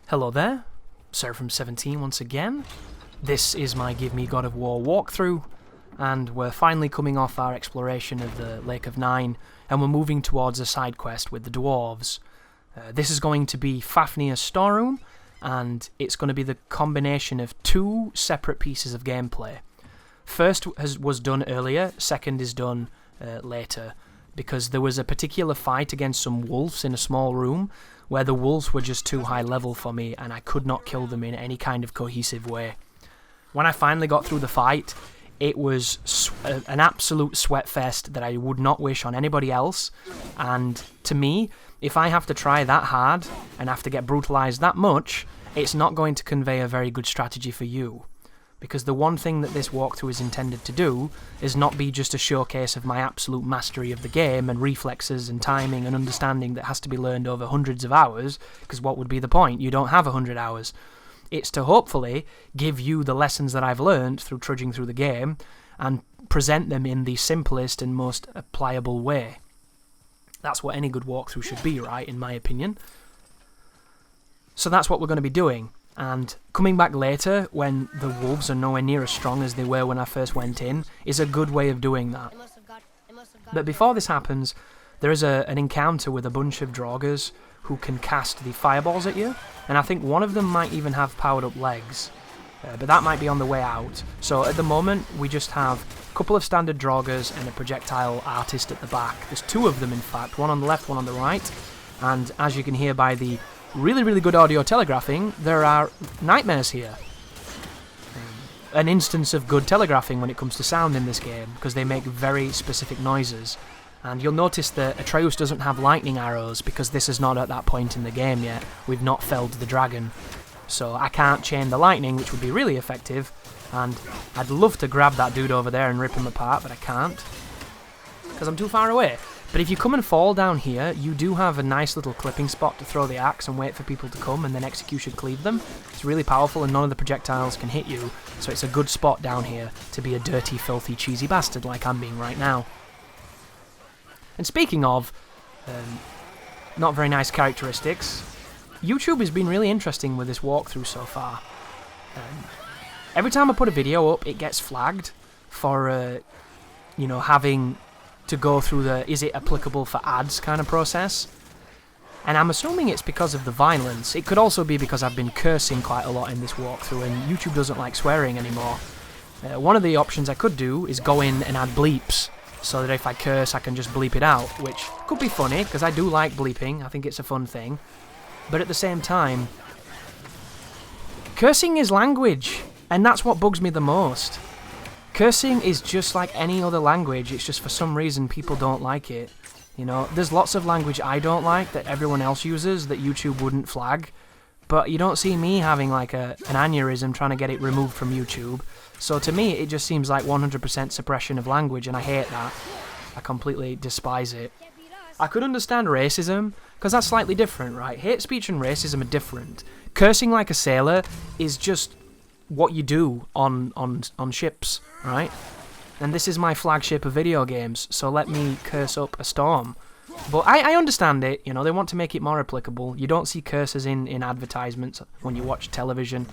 Hello there, Storeroom17 once again. This is my Give Me God of War walkthrough, and we're finally coming off our exploration of the Lake of Nine, and we're moving towards a side quest with the dwarves. This is going to be Fafnir's Storeroom, and it's going to be the combination of two separate pieces of gameplay. First was done earlier, second is done later, because there was a particular fight against some wolves in a small room where the wolves were just too high level for me and I could not kill them in any kind of cohesive way. When I finally got through the fight, it was an absolute sweat fest that I would not wish on anybody else, and to me, if I have to try that hard and have to get brutalized that much, it's not going to convey a very good strategy for you. Because the one thing that this walkthrough is intended to do is not be just a showcase of my absolute mastery of the game and reflexes and timing and understanding that has to be learned over hundreds of hours, because what would be the point? You don't have 100 hours. It's to hopefully give you the lessons that I've learned through trudging through the game and present them in the simplest and most applicable way. That's what any good walkthrough should be, right, in my opinion. So that's what we're going to be doing. And coming back later, when the wolves are nowhere near as strong as they were when I first went in, is a good way of doing that. But before this happens, there is an encounter with a bunch of draugrs who can cast the fireballs at you, and I think one of them might even have powered up legs. But that might be on the way out. So at the moment, we just have a couple of standard draugrs and a projectile artist at the back. There's two of them, in fact, one on the left, one on the right. And as you can hear by the really good audio telegraphing, there are nightmares here. An instance of good telegraphing when it comes to sound in this game, because they make very specific noises. And you'll notice that Atreus doesn't have lightning arrows, because this is not at that point in the game yet. We've not felled the dragon. So I can't chain the lightning, which would be really effective, and I'd love to grab that dude over there and rip him apart, but I can't, because I'm too far away. But if you come and fall down here, you do have a nice little clipping spot to throw the axe and wait for people to come and then execution cleave them. It's really powerful and none of the projectiles can hit you, so it's a good spot down here to be a dirty, filthy, cheesy bastard like I'm being right now. And speaking of not very nice characteristics, YouTube has been really interesting with this walkthrough so far. Every time I put a video up, it gets flagged for, having to go through the is it applicable for ads kind of process. And I'm assuming it's because of the violence. It could also be because I've been cursing quite a lot in this walkthrough and YouTube doesn't like swearing anymore. One of the options I could do is go in and add bleeps, so that if I curse I can just bleep it out, which could be funny because I do like bleeping, I think it's a fun thing. But at the same time, cursing is language, and that's what bugs me the most. Cursing is just like any other language, it's just for some reason people don't like it. There's lots of language I don't like that everyone else uses that YouTube wouldn't flag, but you don't see me having like an aneurysm trying to get it removed from YouTube. So to me, it just seems like 100% suppression of language, and I hate that. I completely despise it. I could understand racism, because that's slightly different, right? Hate speech and racism are different. Cursing like a sailor is just what you do on ships, right? And this is my flagship of video games, so let me curse up a storm. But I understand it, they want to make it more applicable. You don't see curses in advertisements when you watch television,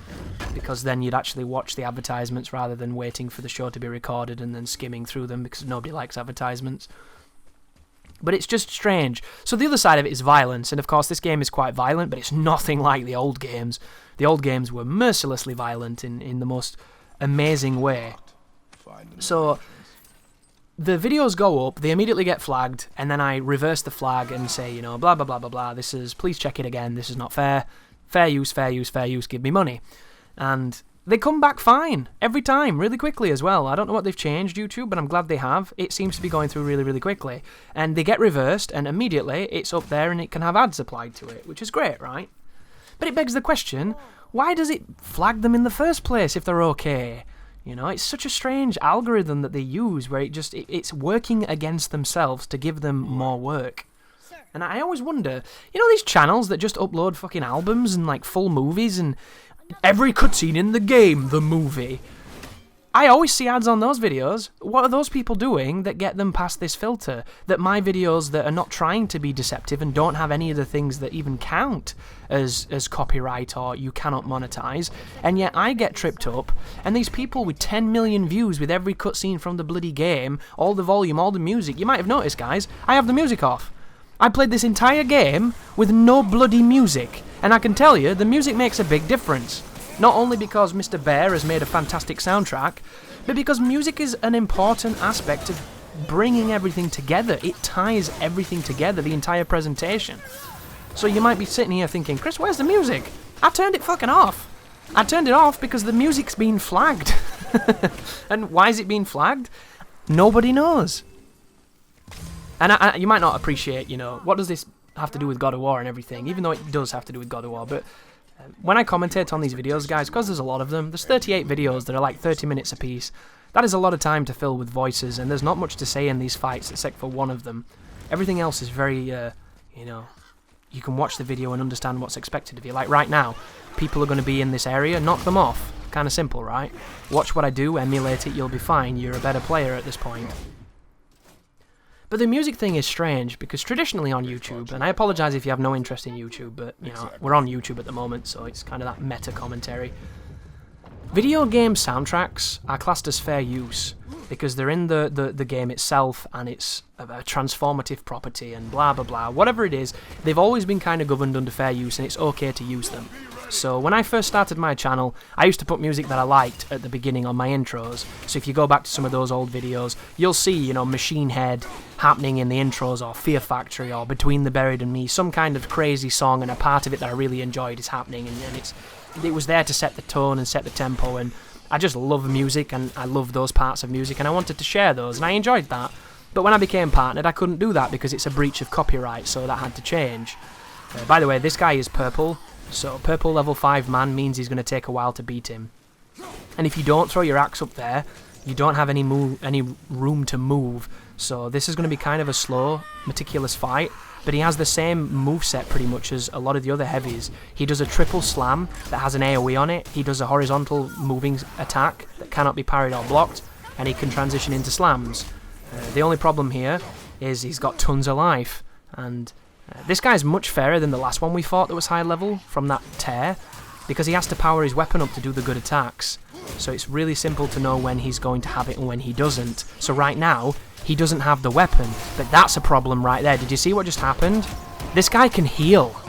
because then you'd actually watch the advertisements rather than waiting for the show to be recorded and then skimming through them, because nobody likes advertisements. But it's just strange. So the other side of it is violence, and of course this game is quite violent, but it's nothing like the old games. The old games were mercilessly violent in the most amazing way. So the videos go up, they immediately get flagged, and then I reverse the flag and say, blah, blah, blah, blah, blah, please check it again, this is not fair, fair use, give me money. And they come back fine, every time, really quickly as well. I don't know what they've changed, YouTube, but I'm glad they have. It seems to be going through really quickly. And they get reversed, and immediately it's up there and it can have ads applied to it, which is great, right? But it begs the question, why does it flag them in the first place if they're okay? It's such a strange algorithm that they use where it's working against themselves to give them more work. And I always wonder, these channels that just upload fucking albums and like full movies and every cutscene in the game, the movie. I always see ads on those videos. What are those people doing that get them past this filter? That my videos that are not trying to be deceptive and don't have any of the things that even count as copyright or you cannot monetize, and yet I get tripped up, and these people with 10 million views with every cutscene from the bloody game, all the volume, all the music, you might have noticed, guys, I have the music off. I played this entire game with no bloody music, and I can tell you, the music makes a big difference. Not only because Mr. Bear has made a fantastic soundtrack, but because music is an important aspect of bringing everything together. It ties everything together, the entire presentation. So you might be sitting here thinking, Chris, where's the music? I turned it fucking off. I turned it off because the music's been flagged. And why is it being flagged? Nobody knows. And you might not appreciate, what does this have to do with God of War and everything, even though it does have to do with God of War, but when I commentate on these videos, guys, because there's a lot of them, there's 38 videos that are like 30 minutes a piece. That is a lot of time to fill with voices, and there's not much to say in these fights except for one of them. Everything else is very, you can watch the video and understand what's expected of you. Like right now, people are going to be in this area, knock them off. Kind of simple, right? Watch what I do, emulate it, you'll be fine. You're a better player at this point. But the music thing is strange, because traditionally on YouTube, and I apologise if you have no interest in YouTube, but, we're on YouTube at the moment, so it's kind of that meta commentary. Video game soundtracks are classed as fair use, because they're in the game itself, and it's a transformative property, and blah blah blah, whatever it is, they've always been kind of governed under fair use, and it's okay to use them. So when I first started my channel, I used to put music that I liked at the beginning on my intros. So if you go back to some of those old videos, you'll see, Machine Head happening in the intros, or Fear Factory, or Between the Buried and Me, some kind of crazy song, and a part of it that I really enjoyed is happening, and it was there to set the tone and set the tempo, and I just love music, and I love those parts of music, and I wanted to share those, and I enjoyed that. But when I became partnered, I couldn't do that because it's a breach of copyright, so that had to change. By the way, this guy is purple. So purple level 5 man means he's going to take a while to beat him. And if you don't throw your axe up there, you don't have any room to move. So this is going to be kind of a slow, meticulous fight. But he has the same moveset pretty much as a lot of the other heavies. He does a triple slam that has an AoE on it. He does a horizontal moving attack that cannot be parried or blocked. And he can transition into slams. The only problem here is he's got tons of life. And this guy's much fairer than the last one we fought that was high level from that tear, because he has to power his weapon up to do the good attacks. So it's really simple to know when he's going to have it and when he doesn't. So right now, he doesn't have the weapon, but that's a problem right there. Did you see what just happened? This guy can heal,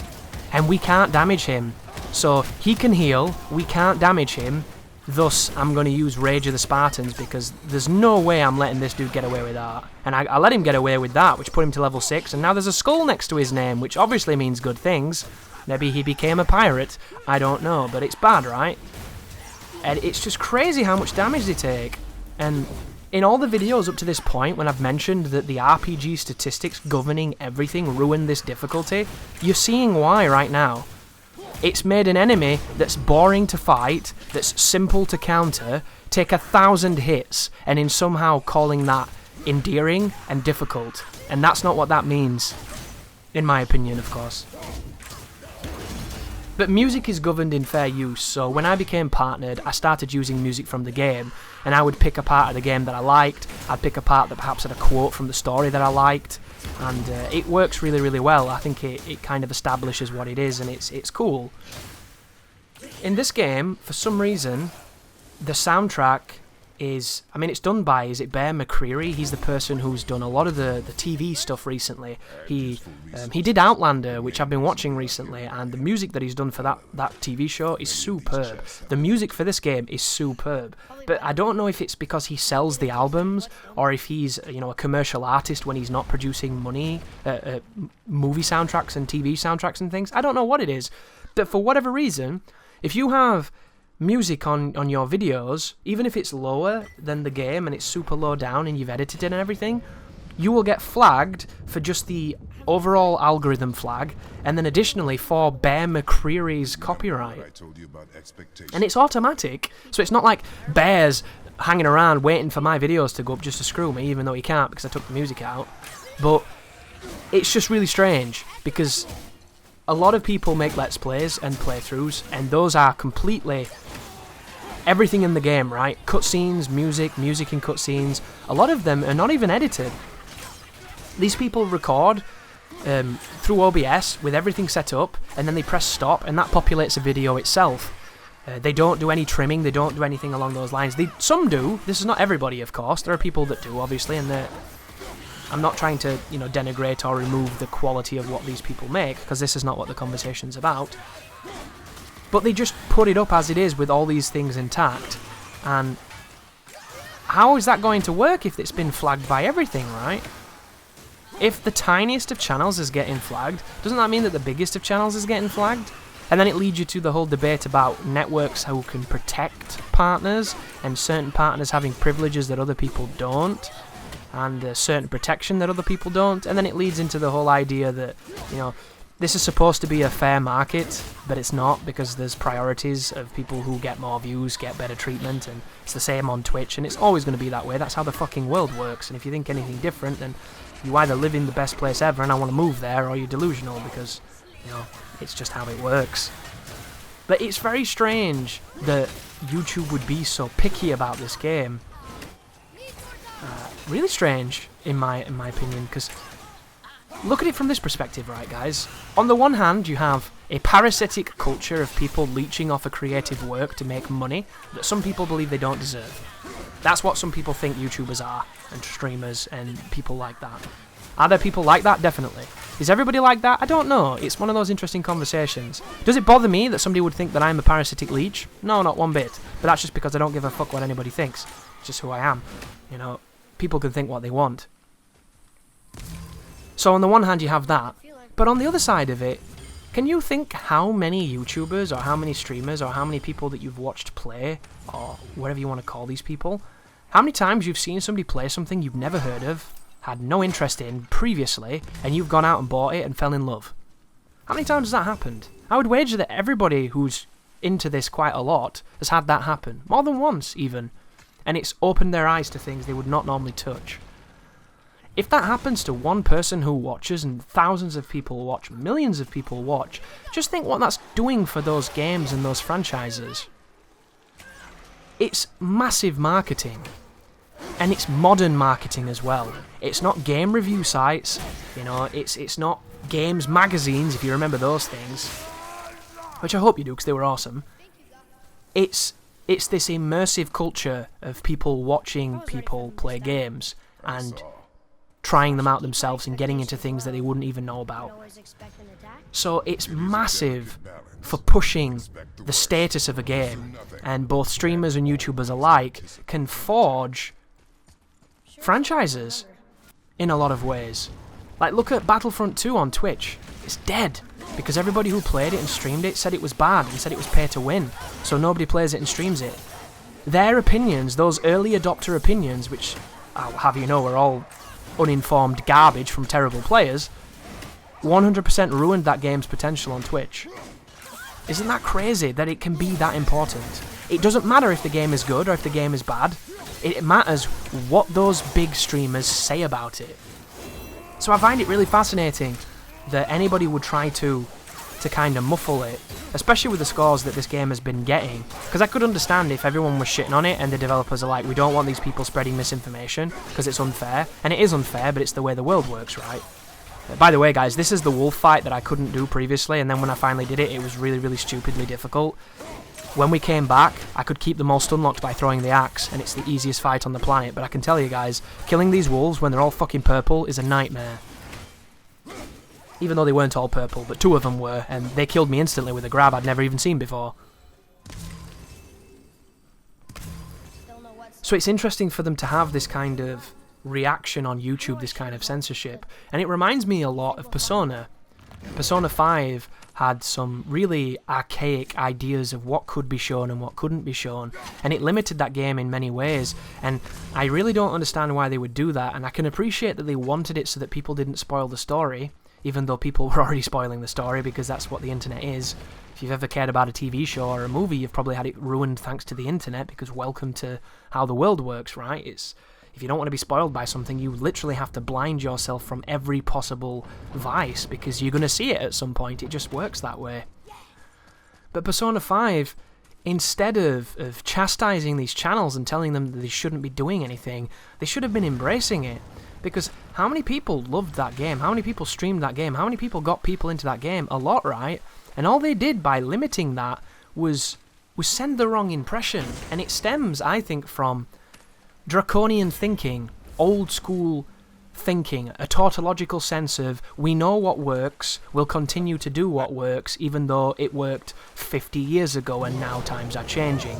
and we can't damage him. So he can heal, we can't damage him, thus I'm going to use Rage of the Spartans, because there's no way I'm letting this dude get away with that. And I let him get away with that, which put him to level 6, and now there's a skull next to his name, which obviously means good things. Maybe he became a pirate, I don't know, but it's bad, right? And it's just crazy how much damage they take. And in all the videos up to this point, when I've mentioned that the RPG statistics governing everything ruin this difficulty, you're seeing why right now. It's made an enemy that's boring to fight, that's simple to counter, take 1,000 hits, and in somehow calling that endearing and difficult. And that's not what that means, in my opinion, of course. But music is governed in fair use, so when I became partnered, I started using music from the game, and I would pick a part of the game that I liked, I'd pick a part that perhaps had a quote from the story that I liked, and it works really, really well. I think it kind of establishes what it is, and it's cool. In this game, for some reason, the soundtrack is, it's done by, is it Bear McCreary? He's the person who's done a lot of the TV stuff recently. He did Outlander, which I've been watching recently, and the music that he's done for that TV show is superb. The music for this game is superb. But I don't know if it's because he sells the albums, or if he's, a commercial artist when he's not producing movie soundtracks and TV soundtracks and things. I don't know what it is. But for whatever reason, if you have music on your videos, even if it's lower than the game and it's super low down and you've edited it and everything, you will get flagged for just the overall algorithm flag, and then additionally for Bear McCreary's copyright. And it's automatic, so it's not like Bear's hanging around waiting for my videos to go up just to screw me, even though he can't because I took the music out. But it's just really strange, because a lot of people make Let's Plays and playthroughs, and those are completely everything in the game, right? Cutscenes, music in cutscenes. A lot of them are not even edited. These people record through OBS with everything set up, and then they press stop, and that populates a video itself. They don't do any trimming, they don't do anything along those lines. Some do. This is not everybody, of course. There are people that do, obviously, and I'm not trying to, denigrate or remove the quality of what these people make, because this is not what the conversation's about. But they just put it up as it is with all these things intact. And how is that going to work if it's been flagged by everything, right? If the tiniest of channels is getting flagged, doesn't that mean that the biggest of channels is getting flagged? And then it leads you to the whole debate about networks who can protect partners, and certain partners having privileges that other people don't, and certain protection that other people don't. And then it leads into the whole idea that, this is supposed to be a fair market, but it's not, because there's priorities of people who get more views, get better treatment, and it's the same on Twitch, and it's always going to be that way. That's how the fucking world works, and if you think anything different, then you either live in the best place ever and I want to move there, or you're delusional, because, it's just how it works. But it's very strange that YouTube would be so picky about this game. Really strange, in my opinion, because look at it from this perspective, right, guys? On the one hand, you have a parasitic culture of people leeching off a creative work to make money that some people believe they don't deserve. That's what some people think YouTubers are, and streamers, and people like that. Are there people like that? Definitely. Is everybody like that? I don't know. It's one of those interesting conversations. Does it bother me that somebody would think that I'm a parasitic leech? No, not one bit. But that's just because I don't give a fuck what anybody thinks. It's just who I am. People can think what they want. So on the one hand you have that, but on the other side of it, can you think how many YouTubers or how many streamers or how many people that you've watched play, or whatever you want to call these people, how many times you've seen somebody play something you've never heard of, had no interest in previously, and you've gone out and bought it and fell in love? How many times has that happened? I would wager that everybody who's into this quite a lot has had that happen, more than once even, and it's opened their eyes to things they would not normally touch. If that happens to one person who watches and thousands of people watch, millions of people watch, just think what that's doing for those games and those franchises. It's massive marketing. And it's modern marketing as well. It's not game review sites, it's not games magazines, if you remember those things, which I hope you do because they were awesome. It's this immersive culture of people watching people play games and trying them out themselves and getting into things that they wouldn't even know about. So it's massive for pushing the status of a game, and both streamers and YouTubers alike can forge franchises in a lot of ways. Like, look at Battlefront 2 on Twitch. It's dead because everybody who played it and streamed it said it was bad and said it was pay to win, so nobody plays it and streams it. Their opinions, those early adopter opinions, which I'll have you know are all uninformed garbage from terrible players, 100% ruined that game's potential on Twitch. Isn't that crazy that it can be that important? It doesn't matter if the game is good or if the game is bad. It matters what those big streamers say about it. So I find it really fascinating that anybody would try to kind of muffle it, especially with the scores that this game has been getting. Because I could understand if everyone was shitting on it and the developers are like, we don't want these people spreading misinformation because it's unfair. And it is unfair, but it's the way the world works, right? By the way, guys, this is the wolf fight that I couldn't do previously, and then when I finally did it, it was really, really stupidly difficult. When we came back, I could keep them all stun-locked by throwing the axe, and it's the easiest fight on the planet, but I can tell you guys, killing these wolves when they're all fucking purple is a nightmare. Even though they weren't all purple, but 2 of them were, and they killed me instantly with a grab I'd never even seen before. So it's interesting for them to have this kind of reaction on YouTube, this kind of censorship, and it reminds me a lot of Persona. Persona 5 had some really archaic ideas of what could be shown and what couldn't be shown, and it limited that game in many ways, and I really don't understand why they would do that, and I can appreciate that they wanted it so that people didn't spoil the story, even though people were already spoiling the story, because that's what the internet is. If you've ever cared about a TV show or a movie, you've probably had it ruined thanks to the internet, because welcome to how the world works, right? If you don't want to be spoiled by something, you literally have to blind yourself from every possible vice, because you're going to see it at some point. It just works that way. But Persona 5, instead of chastising these channels and telling them that they shouldn't be doing anything, they should have been embracing it. Because how many people loved that game? How many people streamed that game? How many people got people into that game? A lot, right? And all they did by limiting that was send the wrong impression. And it stems, I think, from draconian thinking, old school thinking, a tautological sense of we know what works, we'll continue to do what works, even though it worked 50 years ago and now times are changing.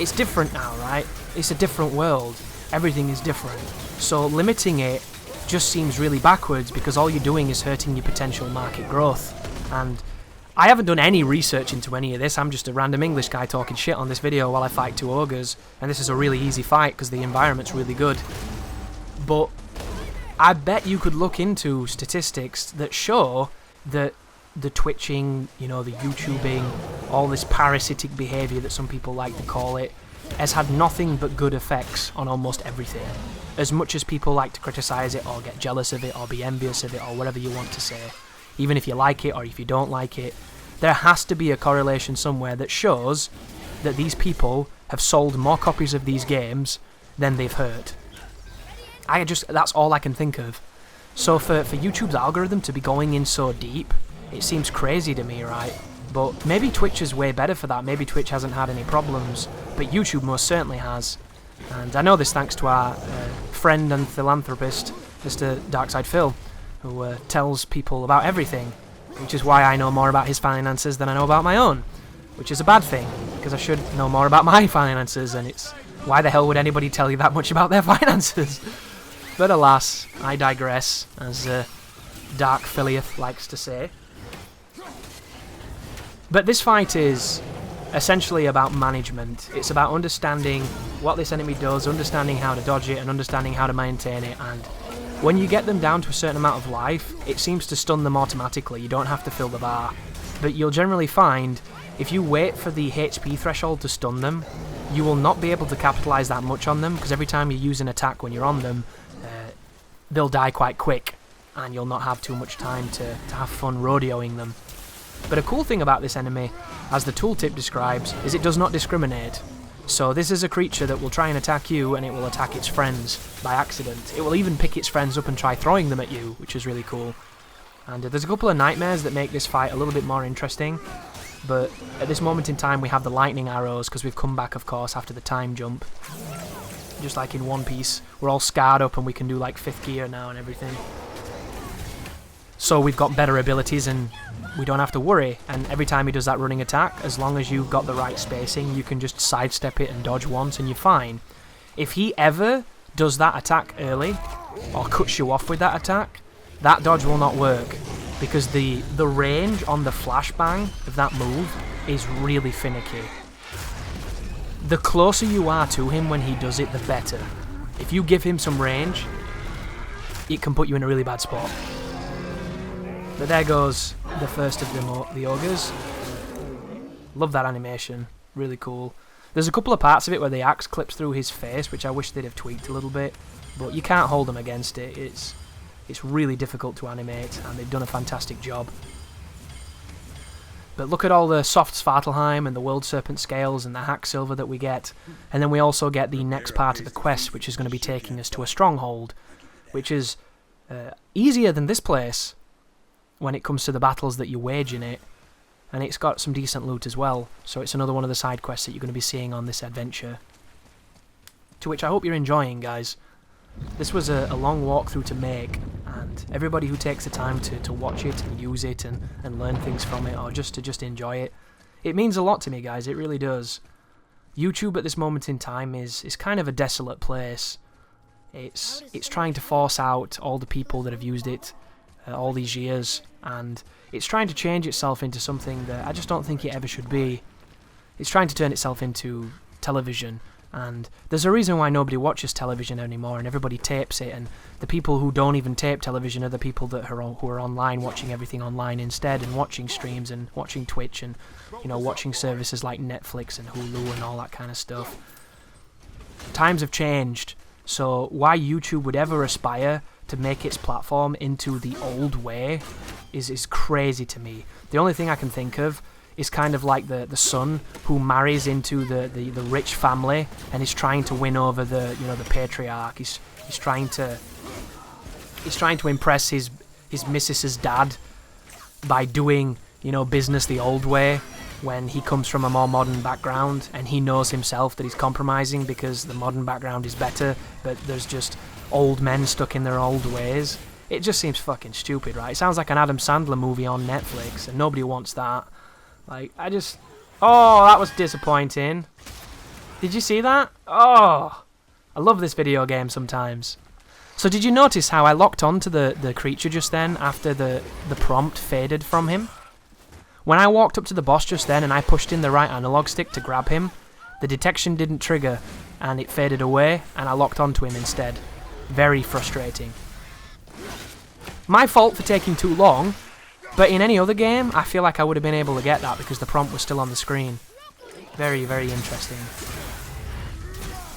It's different now, right? It's a different world. Everything is different. So limiting it just seems really backwards because all you're doing is hurting your potential market growth. And I haven't done any research into any of this. I'm just a random English guy talking shit on this video while I fight 2 ogres. And this is a really easy fight because the environment's really good. But I bet you could look into statistics that show that the twitching, the YouTubing, all this parasitic behaviour that some people like to call it, has had nothing but good effects on almost everything. As much as people like to criticise it or get jealous of it or be envious of it or whatever you want to say, even if you like it or if you don't like it, there has to be a correlation somewhere that shows that these people have sold more copies of these games than they've hurt. That's all I can think of. So for YouTube's algorithm to be going in so deep, it seems crazy to me, right? But maybe Twitch is way better for that. Maybe Twitch hasn't had any problems, but YouTube most certainly has. And I know this thanks to our friend and philanthropist, Mr. Darkside Phil, who tells people about everything, which is why I know more about his finances than I know about my own, which is a bad thing, because I should know more about my finances, and it's why the hell would anybody tell you that much about their finances? But alas, I digress, as Dark Philiath likes to say. But this fight is essentially about management. It's about understanding what this enemy does, understanding how to dodge it, and understanding how to maintain it. And when you get them down to a certain amount of life, it seems to stun them automatically. You don't have to fill the bar. But you'll generally find, if you wait for the HP threshold to stun them, you will not be able to capitalise that much on them, because every time you use an attack when you're on them, they'll die quite quick, and you'll not have too much time to have fun rodeoing them. But a cool thing about this enemy, as the tooltip describes, is it does not discriminate. So this is a creature that will try and attack you, and it will attack its friends by accident. It will even pick its friends up and try throwing them at you, which is really cool. And there's a couple of nightmares that make this fight a little bit more interesting, but at this moment in time we have the lightning arrows, because we've come back, of course, after the time jump. Just like in One Piece, we're all scarred up and we can do like 5th gear now and everything. So we've got better abilities and we don't have to worry, and every time he does that running attack, as long as you've got the right spacing, you can just sidestep it and dodge once and you're fine. If he ever does that attack early, or cuts you off with that attack, that dodge will not work, because the range on the flashbang of that move is really finicky. The closer you are to him when he does it, the better. If you give him some range, it can put you in a really bad spot. But there goes the first of the ogres. Love that animation, really cool. There's a couple of parts of it where the axe clips through his face, which I wish they'd have tweaked a little bit, but you can't hold him against it. It's really difficult to animate, and they've done a fantastic job. But look at all the soft Svartalheim and the World Serpent Scales and the Hack Silver that we get, and then we also get the next part of the quest, which is going to be taking us to a stronghold, which is easier than this place when it comes to the battles that you wage in it, and it's got some decent loot as well, so it's another one of the side quests that you're going to be seeing on this adventure, to which I hope you're enjoying, guys. This was a long walkthrough to make, and everybody who takes the time to watch it and use it and learn things from it, or just to enjoy it, it means a lot to me, guys, it really does. YouTube at this moment in time is kind of a desolate place. It's trying to force out all the people that have used it all these years, and it's trying to change itself into something that I just don't think it ever should be. It's trying to turn itself into television, and there's a reason why nobody watches television anymore and everybody tapes it, and the people who don't even tape television are the people that who are online, watching everything online instead, and watching streams and watching Twitch and watching services like Netflix and Hulu and all that kind of stuff. Times have changed, so why YouTube would ever aspire to make its platform into the old way is crazy to me. The only thing I can think of is kind of like the son who marries into the rich family and is trying to win over the patriarch. He's trying to impress his missus's dad by doing business the old way, when he comes from a more modern background and he knows himself that he's compromising because the modern background is better, but there's just old men stuck in their old ways. It just seems fucking stupid, right? It sounds like an Adam Sandler movie on Netflix, and nobody wants that. Like, oh, that was disappointing. Did you see that? Oh, I love this video game sometimes. So did you notice how I locked onto the creature just then after the prompt faded from him? When I walked up to the boss just then and I pushed in the right analog stick to grab him, the detection didn't trigger and it faded away and I locked onto him instead. Very frustrating. My fault for taking too long, but in any other game I feel like I would have been able to get that because the prompt was still on the screen. Very, very interesting.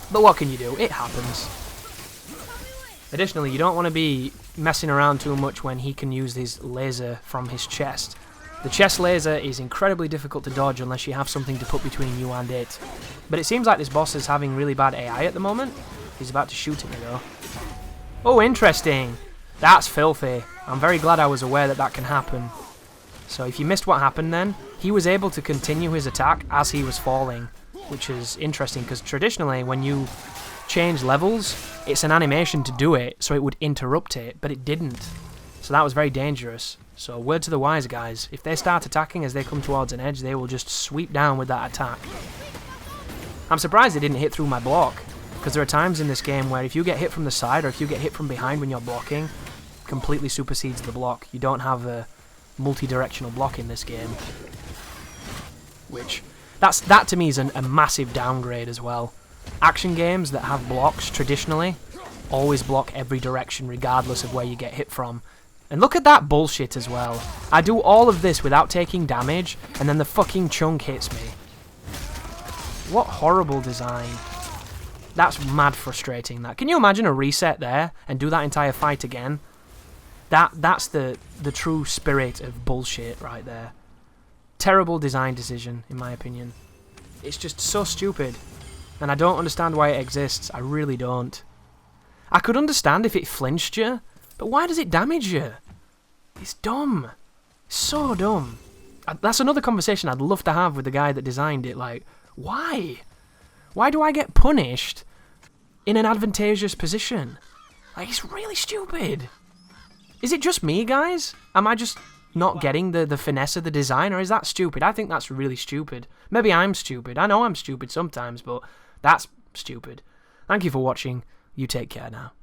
But what can you do? It happens. Additionally, you don't want to be messing around too much when he can use his laser from his chest. The chest laser is incredibly difficult to dodge unless you have something to put between you and it. But it seems like this boss is having really bad AI at the moment. He's about to shoot at me though. Oh, interesting. That's filthy. I'm very glad I was aware that can happen. So if you missed what happened then, he was able to continue his attack as he was falling, which is interesting because traditionally when you change levels, it's an animation to do it, so it would interrupt it, but it didn't. So that was very dangerous. So word to the wise, guys. If they start attacking as they come towards an edge, they will just sweep down with that attack. I'm surprised it didn't hit through my block, because there are times in this game where if you get hit from the side or if you get hit from behind when you're blocking, it completely supersedes the block. You don't have a multi-directional block in this game. Which, that to me is a massive downgrade as well. Action games that have blocks, traditionally, always block every direction regardless of where you get hit from. And look at that bullshit as well. I do all of this without taking damage, and then the fucking chunk hits me. What horrible design. That's mad frustrating, that. Can you imagine a reset there, and do that entire fight again? That's the true spirit of bullshit right there. Terrible design decision, in my opinion. It's just so stupid. And I don't understand why it exists. I really don't. I could understand if it flinched you, but why does it damage you? It's dumb. So dumb. That's another conversation I'd love to have with the guy that designed it. Like, why? Why do I get punished in an advantageous position? Like, it's really stupid. Is it just me, guys? Am I just not getting the finesse of the design, or is that stupid? I think that's really stupid. Maybe I'm stupid. I know I'm stupid sometimes, but that's stupid. Thank you for watching. You take care now.